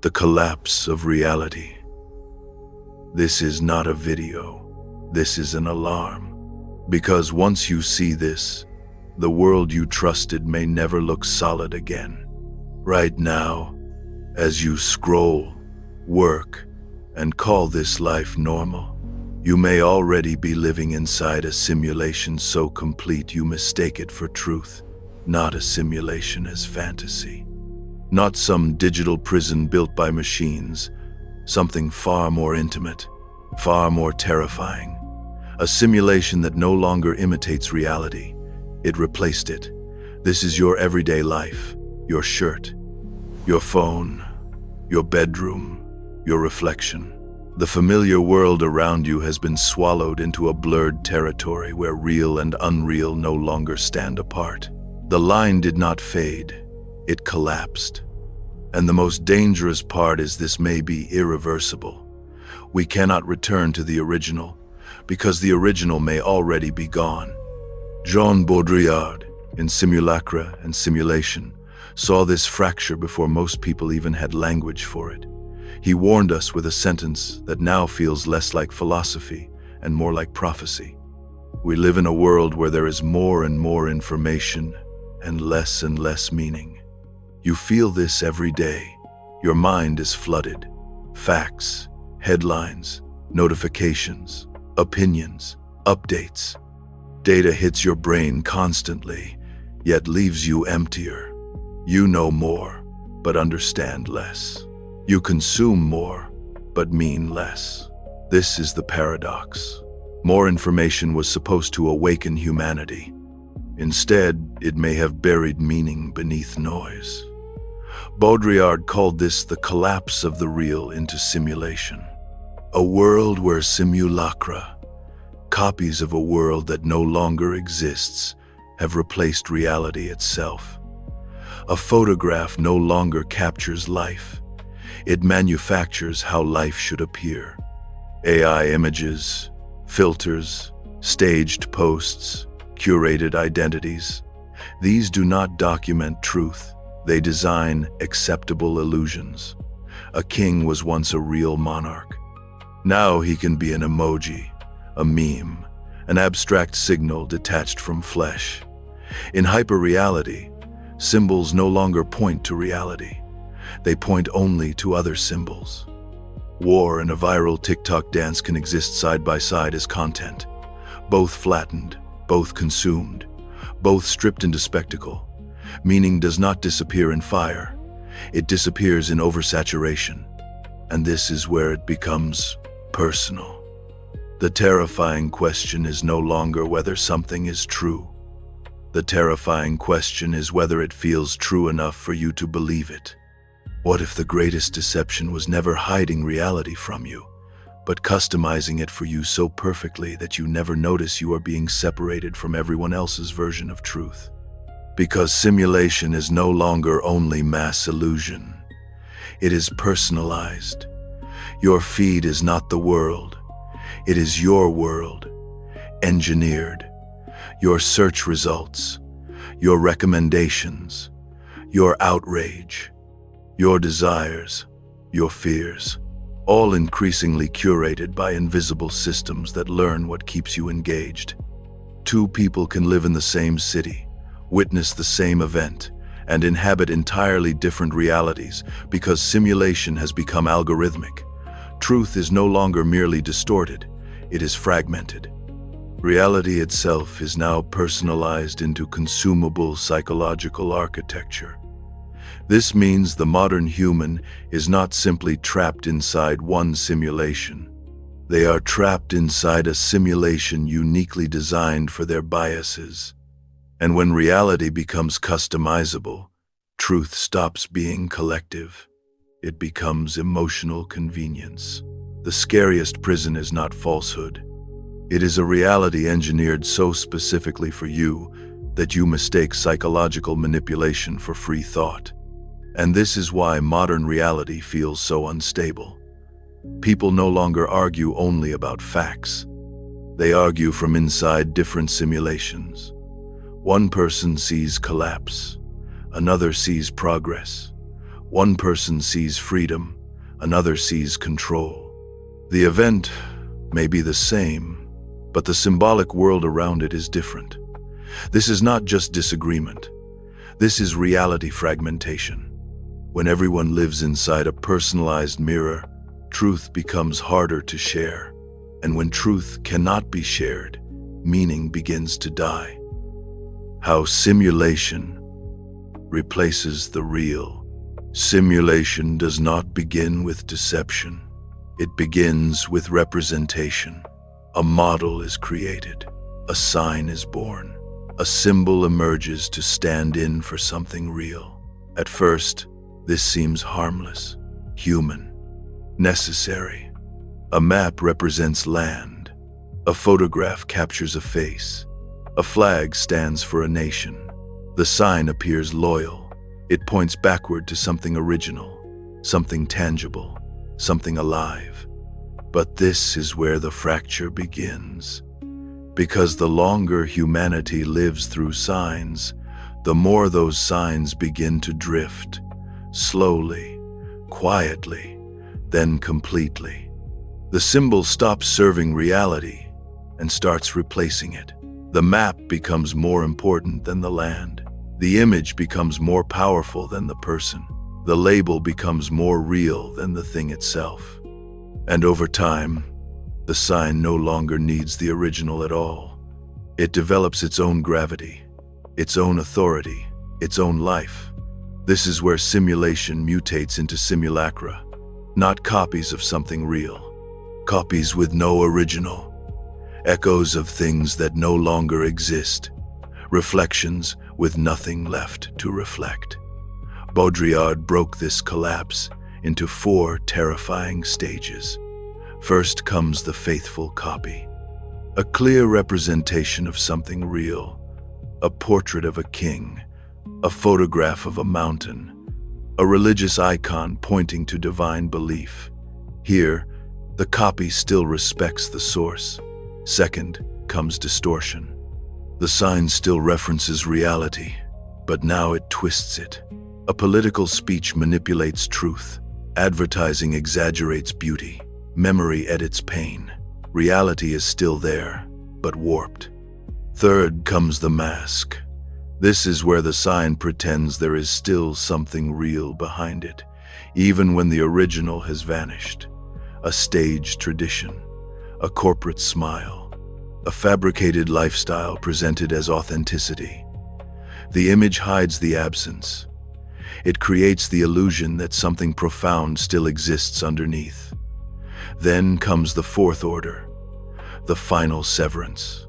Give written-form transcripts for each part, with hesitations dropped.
The collapse of reality. This is not a video. This is an alarm. Because once you see this, the world you trusted may never look solid again. Right now, as you scroll, work, and call this life normal, you may already be living inside a simulation so complete you mistake it for truth, not a simulation as fantasy. Not some digital prison built by machines, something far more intimate, far more terrifying. A simulation that no longer imitates reality. It replaced it. This is your everyday life, your shirt, your phone, your bedroom, your reflection. The familiar world around you has been swallowed into a blurred territory where real and unreal no longer stand apart. The line did not fade, it collapsed. And the most dangerous part is this may be irreversible. We cannot return to the original, because the original may already be gone. Jean Baudrillard, in Simulacra and Simulation, saw this fracture before most people even had language for it. He warned us with a sentence that now feels less like philosophy and more like prophecy. We live in a world where there is more and more information and less meaning. You feel this every day. Your mind is flooded. Facts, headlines, notifications, opinions, updates. Data hits your brain constantly, yet leaves you emptier. You know more, but understand less. You consume more, but mean less. This is the paradox. More information was supposed to awaken humanity. Instead, it may have buried meaning beneath noise. Baudrillard called this the collapse of the real into simulation. A world where simulacra, copies of a world that no longer exists, have replaced reality itself. A photograph no longer captures life. It manufactures how life should appear. AI images, filters, staged posts, curated identities. These do not document truth. They design acceptable illusions. A king was once a real monarch. Now he can be an emoji, a meme, an abstract signal detached from flesh. In hyperreality, symbols no longer point to reality. They point only to other symbols. War and a viral TikTok dance can exist side by side as content. Both flattened, both consumed, both stripped into spectacle. Meaning does not disappear in fire. It disappears in oversaturation. And this is where it becomes personal. The terrifying question is no longer whether something is true. The terrifying question is whether it feels true enough for you to believe it. What if the greatest deception was never hiding reality from you, but customizing it for you so perfectly that you never notice you are being separated from everyone else's version of truth? Because simulation is no longer only mass illusion. It is personalized. Your feed is not the world. It is your world, engineered. Your search results, your recommendations, your outrage, your desires, your fears, all increasingly curated by invisible systems that learn what keeps you engaged. Two people can live in the same city, witness the same event, and inhabit entirely different realities because simulation has become algorithmic. Truth is no longer merely distorted, it is fragmented. Reality itself is now personalized into consumable psychological architecture. This means the modern human is not simply trapped inside one simulation. They are trapped inside a simulation uniquely designed for their biases. And when reality becomes customizable, truth stops being collective. It becomes emotional convenience. The scariest prison is not falsehood. It is a reality engineered so specifically for you that you mistake psychological manipulation for free thought. And this is why modern reality feels so unstable. People no longer argue only about facts. They argue from inside different simulations. One person sees collapse, another sees progress. One person sees freedom, another sees control. The event may be the same, but the symbolic world around it is different. This is not just disagreement. This is reality fragmentation. When everyone lives inside a personalized mirror, truth becomes harder to share. And when truth cannot be shared, meaning begins to die. How simulation replaces the real. Simulation does not begin with deception. It begins with representation. A model is created. A sign is born. A symbol emerges to stand in for something real. At first, this seems harmless, human, necessary. A map represents land. A photograph captures a face. A flag stands for a nation. The sign appears loyal. It points backward to something original, something tangible, something alive. But this is where the fracture begins. Because the longer humanity lives through signs, the more those signs begin to drift, slowly, quietly, then completely. The symbol stops serving reality and starts replacing it. The map becomes more important than the land. The image becomes more powerful than the person. The label becomes more real than the thing itself. And over time, the sign no longer needs the original at all. It develops its own gravity, its own authority, its own life. This is where simulation mutates into simulacra, not copies of something real, copies with no original, echoes of things that no longer exist, reflections with nothing left to reflect. Baudrillard broke this collapse into 4 terrifying stages. First comes the faithful copy, a clear representation of something real, a portrait of a king, a photograph of a mountain, a religious icon pointing to divine belief. Here, the copy still respects the source. Second comes distortion. The sign still references reality, but now it twists it. A political speech manipulates truth. Advertising exaggerates beauty. Memory edits pain. Reality is still there, but warped. Third comes the mask. This is where the sign pretends there is still something real behind it, even when the original has vanished. A staged tradition, a corporate smile, a fabricated lifestyle presented as authenticity. The image hides the absence. It creates the illusion that something profound still exists underneath. Then comes the fourth order, the final severance,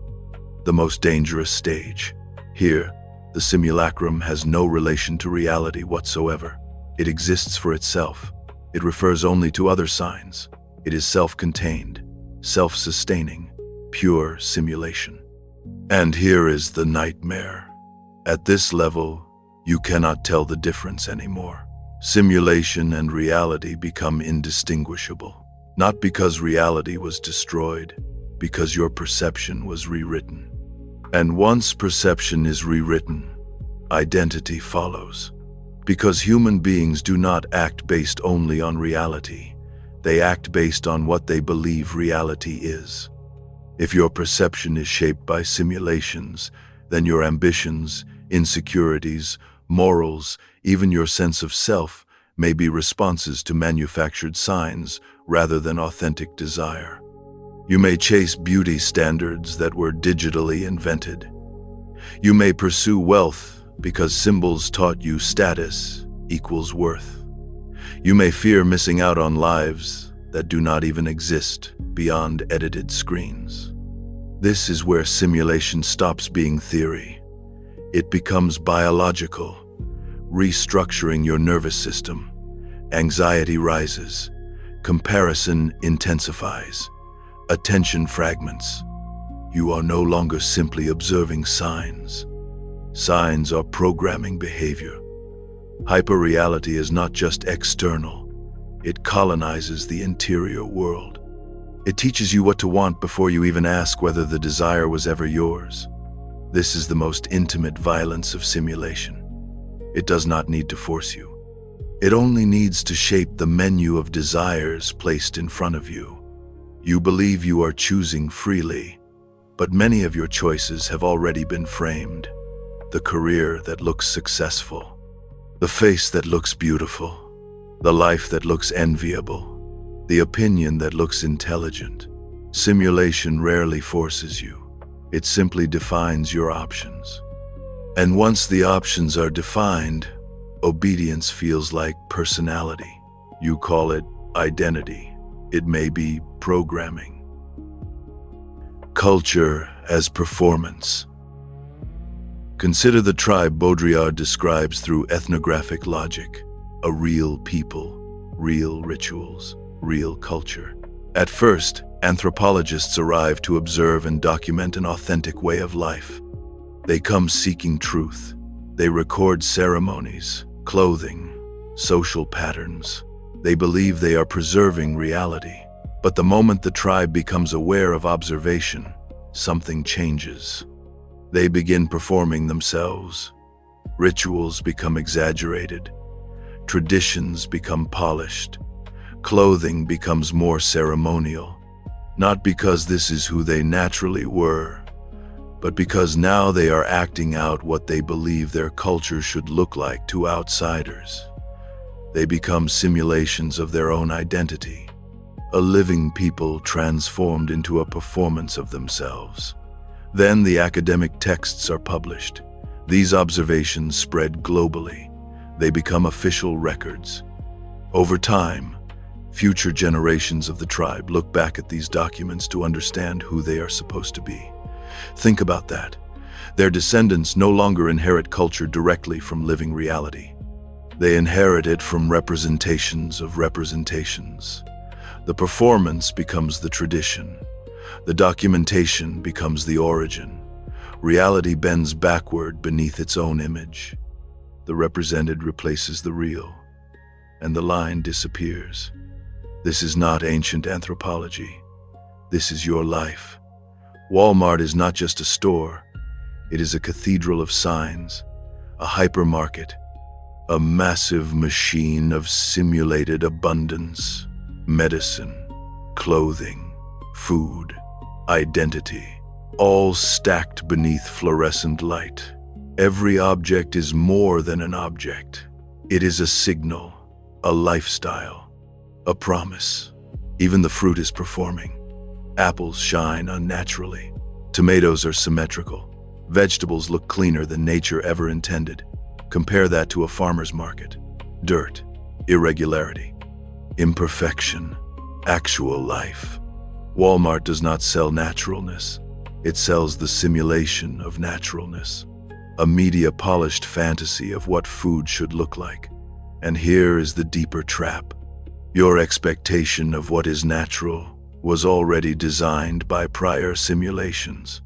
the most dangerous stage. Here, the simulacrum has no relation to reality whatsoever. It exists for itself. It refers only to other signs. It is self-contained, self-sustaining, pure simulation. And here is the nightmare. At this level, you cannot tell the difference anymore. Simulation and reality become indistinguishable. Not because reality was destroyed, because your perception was rewritten. And once perception is rewritten, identity follows. Because human beings do not act based only on reality. They act based on what they believe reality is. If your perception is shaped by simulations, then your ambitions, insecurities, morals, even your sense of self may be responses to manufactured signs rather than authentic desire. You may chase beauty standards that were digitally invented. You may pursue wealth because symbols taught you status equals worth. You may fear missing out on lives that do not even exist beyond edited screens. This is where simulation stops being theory. It becomes biological, restructuring your nervous system. Anxiety rises, comparison intensifies, attention fragments. You are no longer simply observing signs. Signs are programming behavior. Hyperreality is not just external. It colonizes the interior world. It teaches you what to want before you even ask whether the desire was ever yours. This is the most intimate violence of simulation. It does not need to force you. It only needs to shape the menu of desires placed in front of you. You believe you are choosing freely, but many of your choices have already been framed. The career that looks successful, the face that looks beautiful, the life that looks enviable, the opinion that looks intelligent. Simulation rarely forces you. It simply defines your options. And once the options are defined, obedience feels like personality. You call it identity. It may be programming. Culture as performance. Consider the tribe Baudrillard describes through ethnographic logic, a real people, real rituals, real culture. At first, anthropologists arrive to observe and document an authentic way of life. They come seeking truth. They record ceremonies, clothing, social patterns. They believe they are preserving reality. But the moment the tribe becomes aware of observation, something changes. They begin performing themselves. Rituals become exaggerated. Traditions become polished. Clothing becomes more ceremonial. Not because this is who they naturally were, but because now they are acting out what they believe their culture should look like to outsiders. They become simulations of their own identity, a living people transformed into a performance of themselves. Then the academic texts are published. These observations spread globally. They become official records. Over time, future generations of the tribe look back at these documents to understand who they are supposed to be. Think about that. Their descendants no longer inherit culture directly from living reality. They inherit it from representations of representations. The performance becomes the tradition. The documentation becomes the origin. Reality bends backward beneath its own image. The represented replaces the real, and the line disappears. This is not ancient anthropology. This is your life. Walmart is not just a store. It is a cathedral of signs, a hypermarket, a massive machine of simulated abundance, medicine, clothing, food, identity, all stacked beneath fluorescent light. Every object is more than an object. It is a signal, a lifestyle, a promise. Even the fruit is performing. Apples shine unnaturally. Tomatoes are symmetrical. Vegetables look cleaner than nature ever intended. Compare that to a farmer's market. Dirt, irregularity, imperfection, actual life. Walmart does not sell naturalness. It sells the simulation of naturalness, a media-polished fantasy of what food should look like. And here is the deeper trap. Your expectation of what is natural was already designed by prior simulations.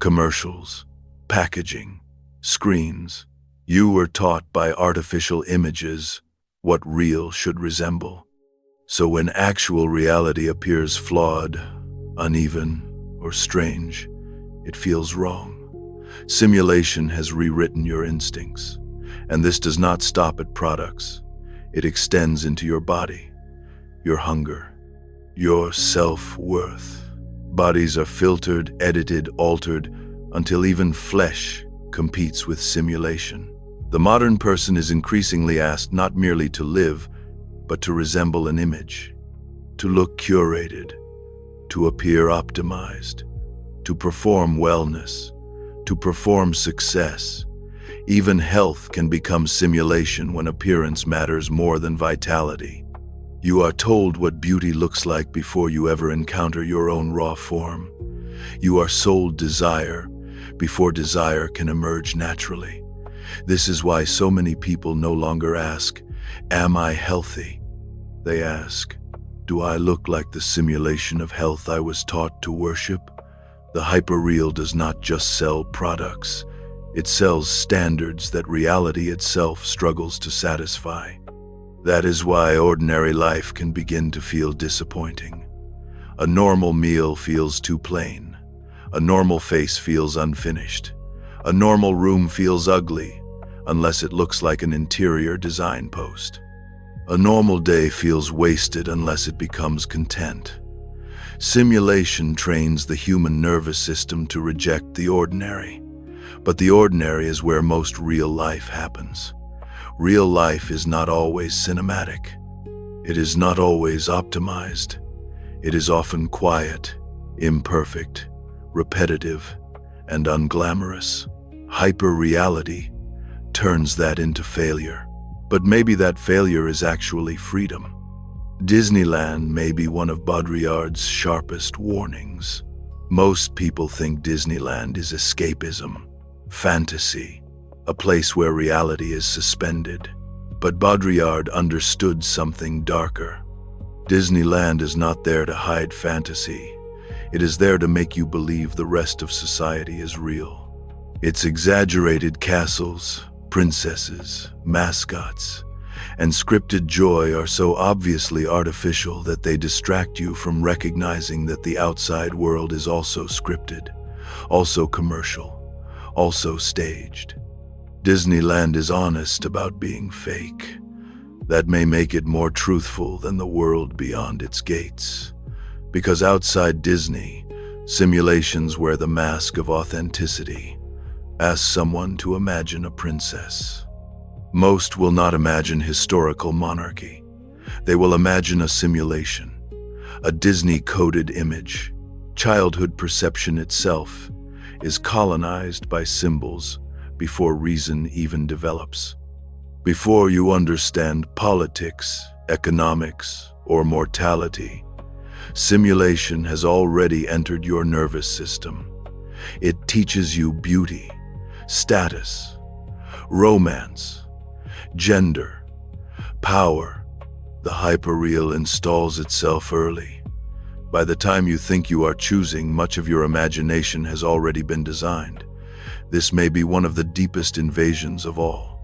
Commercials, packaging, screens. You were taught by artificial images what real should resemble. So when actual reality appears flawed, uneven, or strange, it feels wrong. Simulation has rewritten your instincts, and this does not stop at products. It extends into your body, your hunger, your self-worth. Bodies are filtered, edited, altered, until even flesh competes with simulation. The modern person is increasingly asked not merely to live, but to resemble an image, to look curated, to appear optimized, to perform wellness, to perform success. Even health can become simulation when appearance matters more than vitality. You are told what beauty looks like before you ever encounter your own raw form. You are sold desire before desire can emerge naturally. This is why so many people no longer ask, "Am I healthy?" They ask, "Do I look like the simulation of health I was taught to worship?" The hyperreal does not just sell products. It sells standards that reality itself struggles to satisfy. That is why ordinary life can begin to feel disappointing. A normal meal feels too plain. A normal face feels unfinished. A normal room feels ugly, unless it looks like an interior design post. A normal day feels wasted unless it becomes content. Simulation trains the human nervous system to reject the ordinary. But the ordinary is where most real life happens. Real life is not always cinematic. It is not always optimized. It is often quiet, imperfect, repetitive, and unglamorous. Hyper-reality turns that into failure. But maybe that failure is actually freedom. Disneyland may be one of Baudrillard's sharpest warnings. Most people think Disneyland is escapism, fantasy, a place where reality is suspended. But Baudrillard understood something darker. Disneyland is not there to hide fantasy. It is there to make you believe the rest of society is real. Its exaggerated castles, princesses, mascots, and scripted joy are so obviously artificial that they distract you from recognizing that the outside world is also scripted, also commercial, also staged. Disneyland is honest about being fake. That may make it more truthful than the world beyond its gates. Because outside Disney, simulations wear the mask of authenticity. Ask someone to imagine a princess. Most will not imagine historical monarchy. They will imagine a simulation, a Disney-coded image. Childhood perception itself is colonized by symbols before reason even develops. Before you understand politics, economics, or mortality, simulation has already entered your nervous system. It teaches you beauty, status, romance, gender, power. The hyperreal installs itself early. By the time you think you are choosing, much of your imagination has already been designed. This may be one of the deepest invasions of all.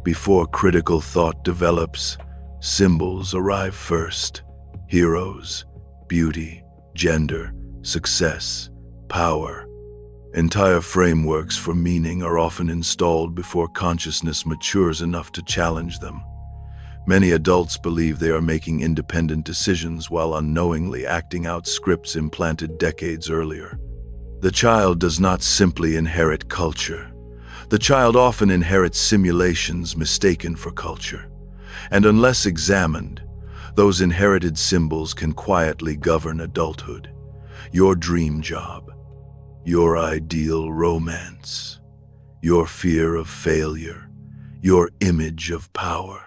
Before critical thought develops, symbols arrive first. Heroes, beauty, gender, success, power. Entire frameworks for meaning are often installed before consciousness matures enough to challenge them. Many adults believe they are making independent decisions while unknowingly acting out scripts implanted decades earlier. The child does not simply inherit culture. The child often inherits simulations mistaken for culture. And unless examined, those inherited symbols can quietly govern adulthood. Your dream job, your ideal romance, your fear of failure, your image of power.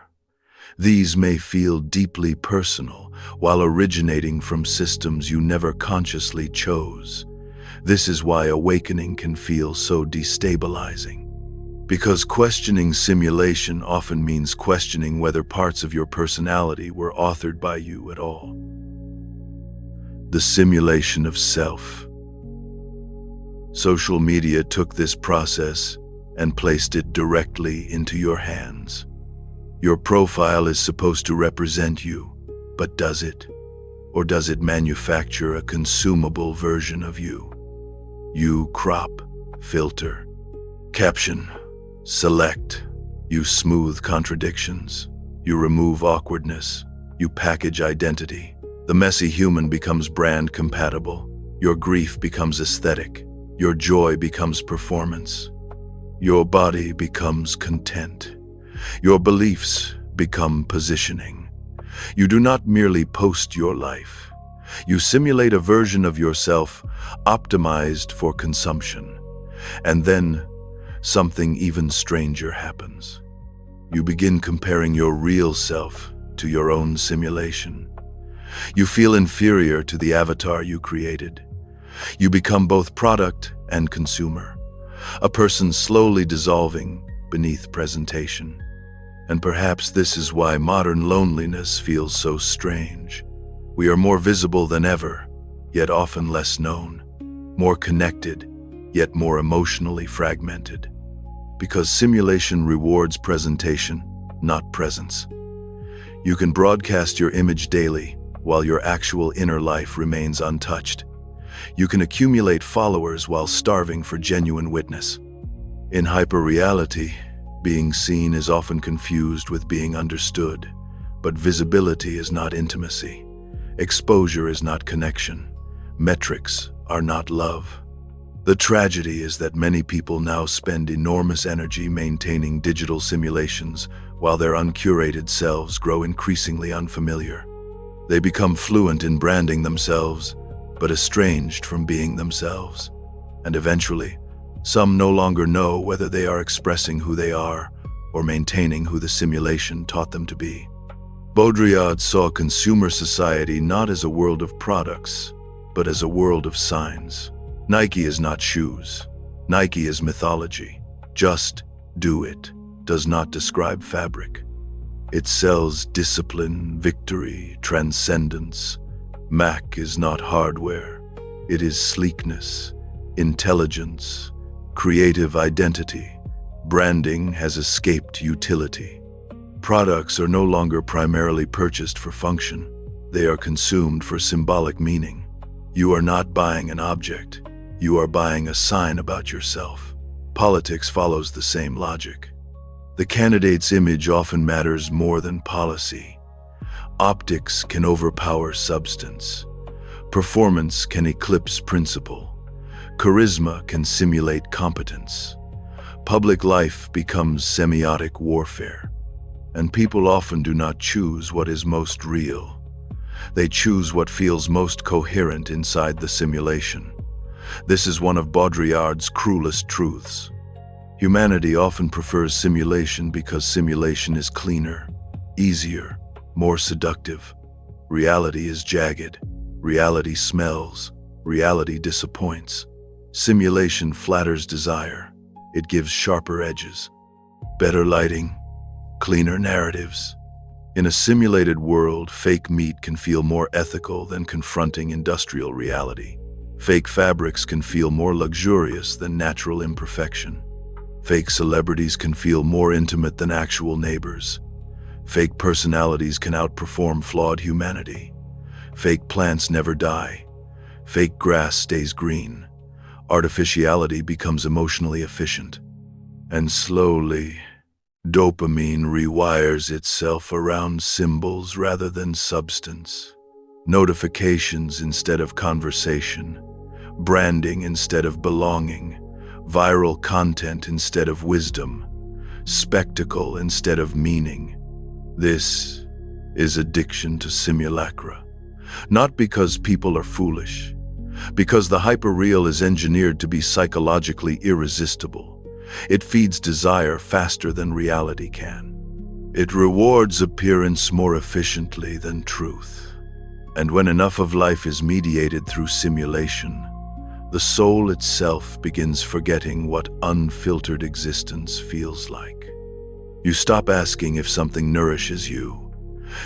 These may feel deeply personal while originating from systems you never consciously chose. This is why awakening can feel so destabilizing. Because questioning simulation often means questioning whether parts of your personality were authored by you at all. The simulation of self. Social media took this process and placed it directly into your hands. Your profile is supposed to represent you, but does it? Or does it manufacture a consumable version of you? You crop, filter, caption, select. You smooth contradictions. You remove awkwardness. You package identity. The messy human becomes brand compatible. Your grief becomes aesthetic. Your joy becomes performance. Your body becomes content. Your beliefs become positioning. You do not merely post your life. You simulate a version of yourself optimized for consumption. And then something even stranger happens. You begin comparing your real self to your own simulation. You feel inferior to the avatar you created. You become both product and consumer, a person slowly dissolving beneath presentation. And perhaps this is why modern loneliness feels so strange. We are more visible than ever, yet often less known. More connected, yet more emotionally fragmented. Because simulation rewards presentation, not presence. You can broadcast your image daily, while your actual inner life remains untouched. You can accumulate followers while starving for genuine witness. In hyperreality, being seen is often confused with being understood. But visibility is not intimacy. Exposure is not connection. Metrics are not love. The tragedy is that many people now spend enormous energy maintaining digital simulations while their uncurated selves grow increasingly unfamiliar. They become fluent in branding themselves, but estranged from being themselves. And eventually, some no longer know whether they are expressing who they are or maintaining who the simulation taught them to be. Baudrillard saw consumer society not as a world of products, but as a world of signs. Nike is not shoes. Nike is mythology. Just do it does not describe fabric. It sells discipline, victory, transcendence. Mac is not hardware. It is sleekness, intelligence, creative identity. Branding has escaped utility. Products are no longer primarily purchased for function. They are consumed for symbolic meaning. You are not buying an object. You are buying a sign about yourself. Politics follows the same logic. The candidate's image often matters more than policy. Optics can overpower substance. Performance can eclipse principle. Charisma can simulate competence. Public life becomes semiotic warfare. And people often do not choose what is most real. They choose what feels most coherent inside the simulation. This is one of Baudrillard's cruelest truths. Humanity often prefers simulation because simulation is cleaner, easier, more seductive. Reality is jagged. Reality smells. Reality disappoints. Simulation flatters desire. It gives sharper edges, better lighting, cleaner narratives. In a simulated world, fake meat can feel more ethical than confronting industrial reality. Fake fabrics can feel more luxurious than natural imperfection. Fake celebrities can feel more intimate than actual neighbors. Fake personalities can outperform flawed humanity. Fake plants never die. Fake grass stays green. Artificiality becomes emotionally efficient. And slowly, dopamine rewires itself around symbols rather than substance. Notifications instead of conversation. Branding instead of belonging. Viral content instead of wisdom. Spectacle instead of meaning. This is addiction to simulacra. Not because people are foolish, because the hyperreal is engineered to be psychologically irresistible. It feeds desire faster than reality can. It rewards appearance more efficiently than truth. And when enough of life is mediated through simulation, the soul itself begins forgetting what unfiltered existence feels like. You stop asking if something nourishes you.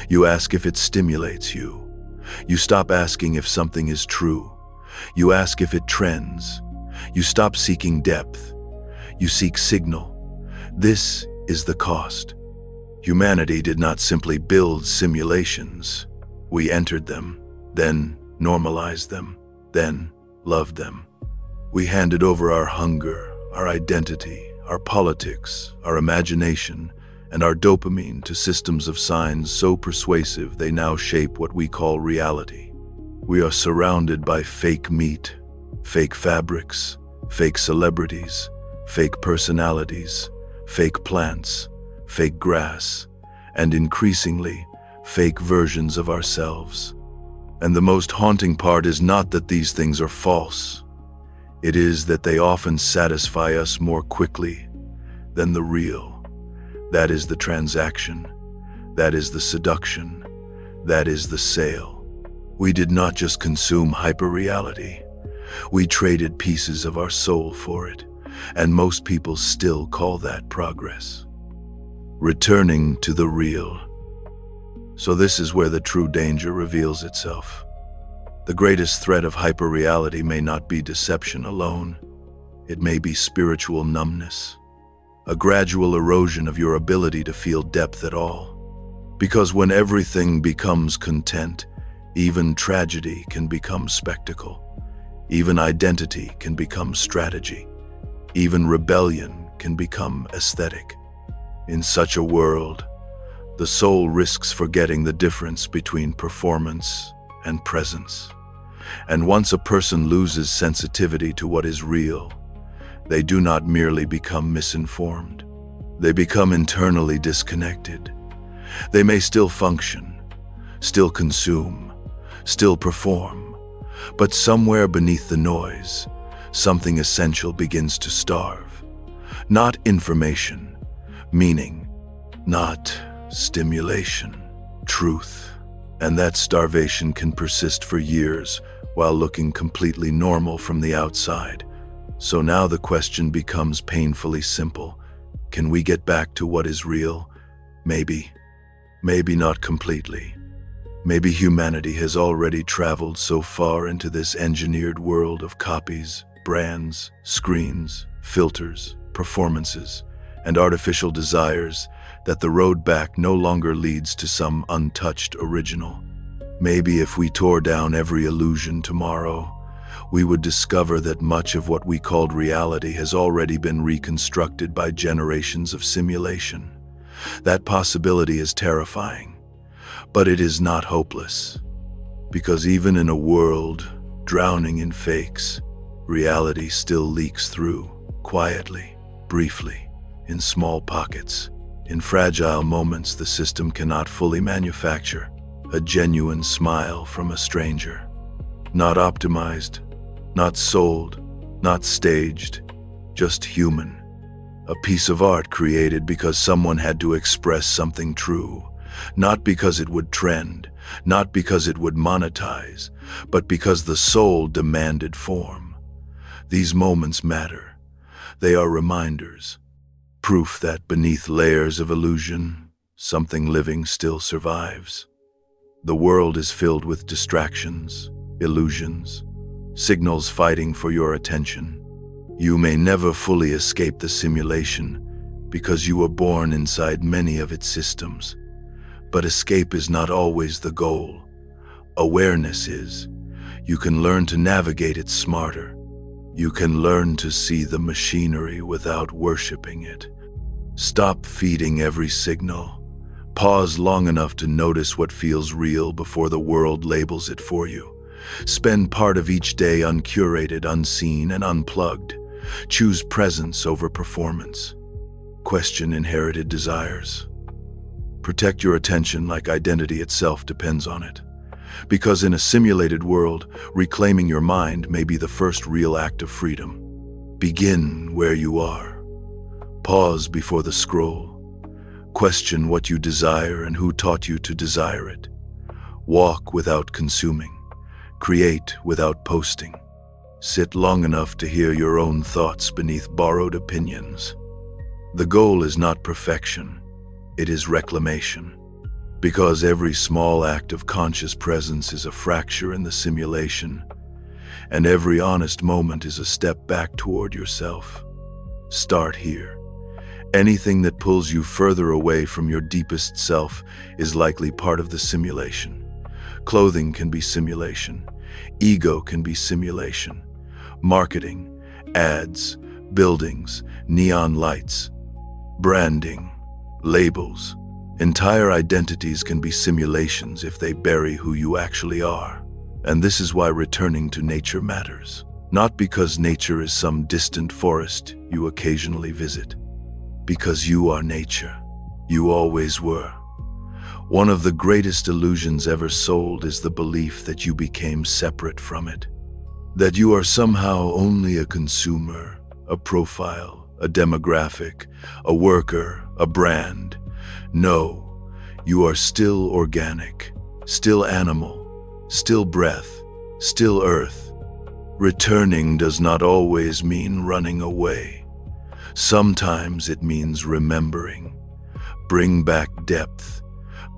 You ask if it stimulates you. You stop asking if something is true. You ask if it trends. You stop seeking depth. You seek signal. This is the cost. Humanity did not simply build simulations. We entered them, then normalized them, then loved them. We handed over our hunger, our identity, our politics, our imagination, and our dopamine to systems of signs so persuasive they now shape what we call reality. We are surrounded by fake meat, fake fabrics, fake celebrities, fake personalities, fake plants, fake grass, and increasingly, fake versions of ourselves. And the most haunting part is not that these things are false. It is that they often satisfy us more quickly than the real. That is the transaction. That is the seduction. That is the sale. We did not just consume hyperreality. We traded pieces of our soul for it. And most people still call that progress. Returning to the real. So this is where the true danger reveals itself. The greatest threat of hyperreality may not be deception alone. It may be spiritual numbness, a gradual erosion of your ability to feel depth at all. Because when everything becomes content, even tragedy can become spectacle. Even identity can become strategy. Even rebellion can become aesthetic. In such a world, The soul risks forgetting the difference between performance and presence. And once a person loses sensitivity to what is real, they do not merely become misinformed. They become internally disconnected. They may still function, still consume, still perform, but somewhere beneath the noise, something essential begins to starve. Not information, meaning, not stimulation, truth. And that starvation can persist for years while looking completely normal from the outside. So now the question becomes painfully simple. Can we get back to what is real? Maybe. Maybe not completely. Maybe humanity has already traveled so far into this engineered world of copies, brands, screens, filters, performances, and artificial desires that the road back no longer leads to some untouched original. Maybe if we tore down every illusion tomorrow, we would discover that much of what we called reality has already been reconstructed by generations of simulation. That possibility is terrifying, but it is not hopeless. Because even in a world drowning in fakes, reality still leaks through, quietly, briefly, in small pockets. In fragile moments the system cannot fully manufacture. A genuine smile from a stranger. Not optimized, not sold, not staged, just human. A piece of art created because someone had to express something true, not because it would trend, not because it would monetize, but because the soul demanded form. These moments matter. They are reminders, proof that beneath layers of illusion, something living still survives. The world is filled with distractions, illusions, signals fighting for your attention. You may never fully escape the simulation because you were born inside many of its systems. But escape is not always the goal. Awareness is. You can learn to navigate it smarter. You can learn to see the machinery without worshiping it. Stop feeding every signal. Pause long enough to notice what feels real before the world labels it for you. Spend part of each day uncurated, unseen, and unplugged. Choose presence over performance. Question inherited desires. Protect your attention like identity itself depends on it. Because in a simulated world, reclaiming your mind may be the first real act of freedom. Begin where you are. Pause before the scroll. Question what you desire and who taught you to desire it. Walk without consuming. Create without posting. Sit long enough to hear your own thoughts beneath borrowed opinions. The goal is not perfection. It is reclamation. Because every small act of conscious presence is a fracture in the simulation, and every honest moment is a step back toward yourself. Start here. Anything that pulls you further away from your deepest self is likely part of the simulation. Clothing can be simulation. Ego can be simulation. Marketing, ads, buildings, neon lights, branding, labels. Entire identities can be simulations if they bury who you actually are. And this is why returning to nature matters. Not because nature is some distant forest you occasionally visit. Because you are nature. You always were. One of the greatest illusions ever sold is the belief that you became separate from it. That you are somehow only a consumer, a profile, a demographic, a worker, a brand. No, you are still organic, still animal, still breath, still earth. Returning does not always mean running away. Sometimes it means remembering. Bring back depth.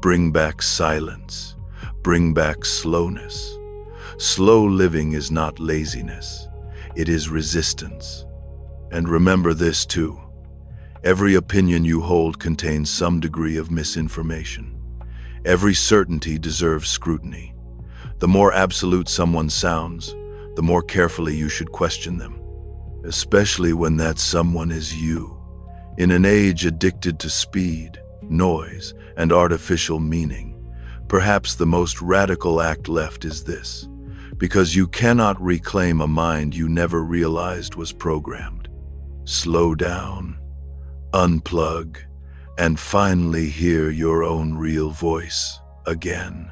Bring back silence. Bring back slowness. Slow living is not laziness. It is resistance. And remember this too. Every opinion you hold contains some degree of misinformation. Every certainty deserves scrutiny. The more absolute someone sounds, the more carefully you should question them. Especially when that someone is you. In an age addicted to speed, noise, and artificial meaning. Perhaps the most radical act left is this, because you cannot reclaim a mind you never realized was programmed. Slow down, unplug, and finally hear your own real voice again.